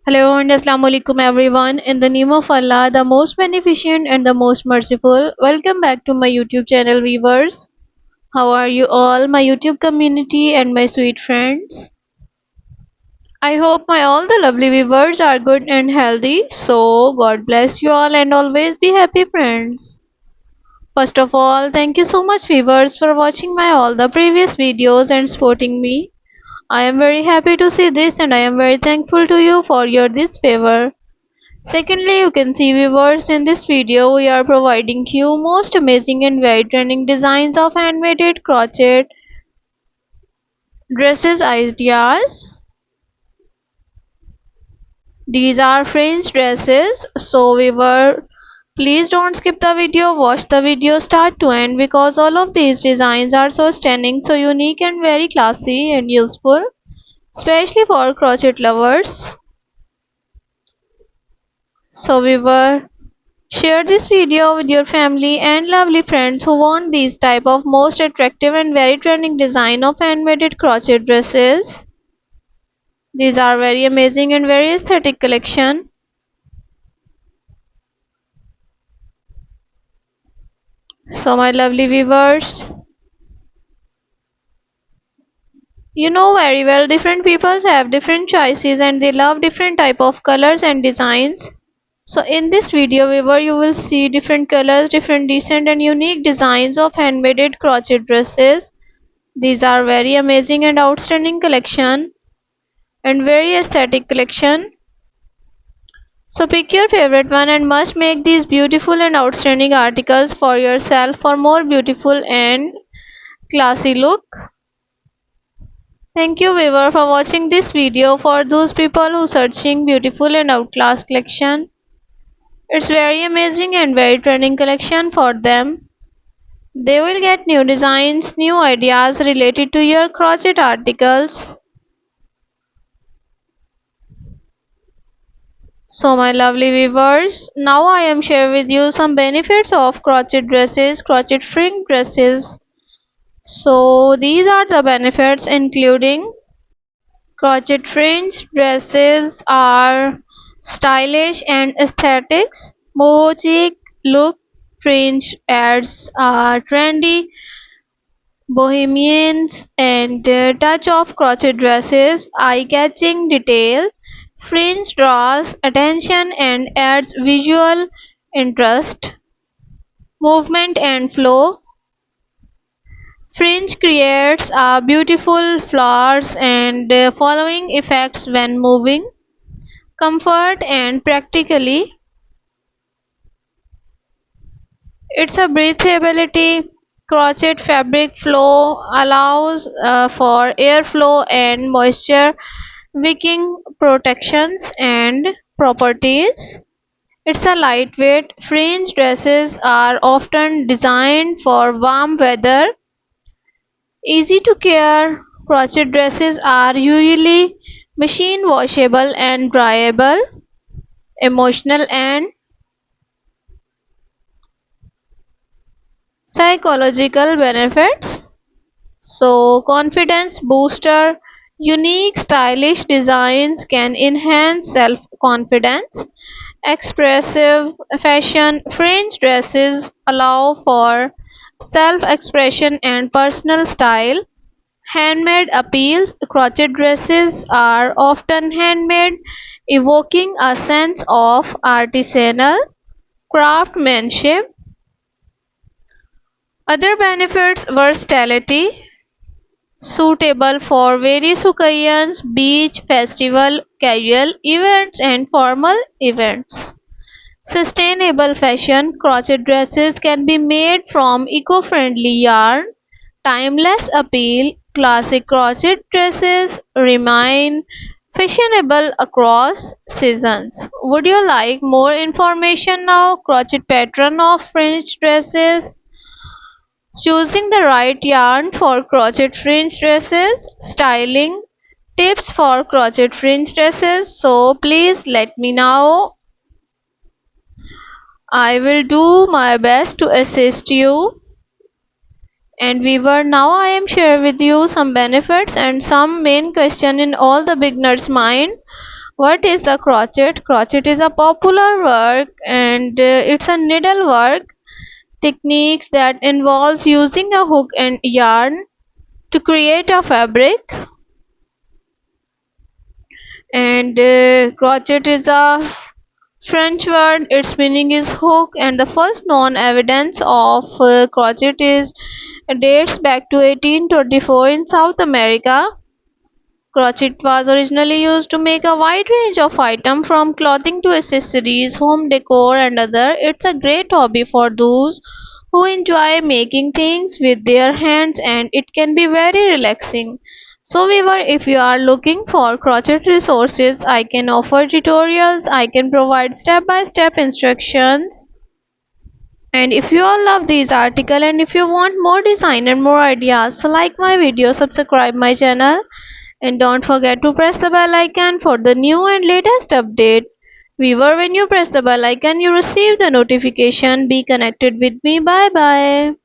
Hello and Assalamu alaikum everyone. In the name of Allah, the most beneficent and the most merciful, welcome back to my YouTube channel viewers. How are you all, my YouTube community and my sweet friends? I hope my all the lovely viewers are good and healthy. So God bless you all and always be happy friends. First of all, thank you so much viewers for watching my all the previous videos and supporting me. I am very happy to see this and I am very thankful to you for your this favor. Secondly, you can see viewers in this video we are providing you most amazing and very trending designs of handmade crochet dresses ideas. These are French dresses, so viewer please don't skip the video, watch the video start to end because all of these designs are so stunning, so unique and very classy and useful, especially for crochet lovers. So viewer, share this video with your family and lovely friends who want these type of most attractive and very trending design of handmade crochet dresses. These are very amazing and very aesthetic collection. So my lovely viewers, you know very well different peoples have different choices and they love different type of colors and designs. So in this video viewer you will see different colors, different decent and unique designs of handmade crochet dresses. These are very amazing and outstanding collection and very aesthetic collection. So pick your favorite one and must make these beautiful and outstanding articles for yourself for more beautiful and classy look. Thank you viewer for watching this video. For those people who searching beautiful and outclass collection, it's very amazing and very trending collection for them. They will get new designs, new ideas related to your crochet articles. So my lovely viewers, now I am share with you some benefits of crochet dresses, crochet fringe dresses. So these are the benefits including crochet fringe dresses are stylish and aesthetics. Boho chic look fringe adds a trendy bohemians and touch of crochet dresses, eye-catching detail. Fringe draws attention and adds visual interest. Movement and flow. Fringe creates beautiful flowers and following effects when moving. Comfort and practically. It's a breathability. Crochet fabric flow allows for airflow and moisture wicking protections and properties. It's a lightweight. Fringe dresses are often designed for warm weather. Easy to care. Crochet dresses are usually machine washable and dryable. Emotional and psychological benefits. So, confidence booster. Unique stylish designs can enhance self-confidence. Expressive fashion. Fringe dresses allow for self-expression and personal style. Handmade appeals. Crochet dresses are often handmade, evoking a sense of artisanal craftsmanship. Other benefits: versatility, suitable for various occasions, beach, festival, casual events, and formal events. Sustainable fashion. Crochet dresses can be made from eco-friendly yarn. Timeless appeal. Classic crochet dresses remain fashionable across seasons. Would you like more information now? Crochet pattern of fringe dresses. Choosing the right yarn for crochet fringe dresses. Styling tips for crochet fringe dresses. So please let me know. I will do my best to assist you. And viewer, now I am share with you some benefits and some main question in all the beginners mind. What is the crochet? Crochet is a popular work and it's a needlework techniques that involves using a hook and yarn to create a fabric. And crochet is a French word. Its meaning is hook, and the first known evidence of crochet is dates back to 1824 in South America. Crochet was originally used to make a wide range of items from clothing to accessories, home decor, and other. It's a great hobby for those who enjoy making things with their hands, and it can be very relaxing. So viewer, if you are looking for crochet resources, I can offer tutorials, I can provide step-by-step instructions. And if you all love these articles and if you want more design and more ideas, so like my video, subscribe my channel, and don't forget to press the bell icon for the new and latest update. Viewer, when you press the bell icon, you receive the notification. Be connected with me. Bye bye.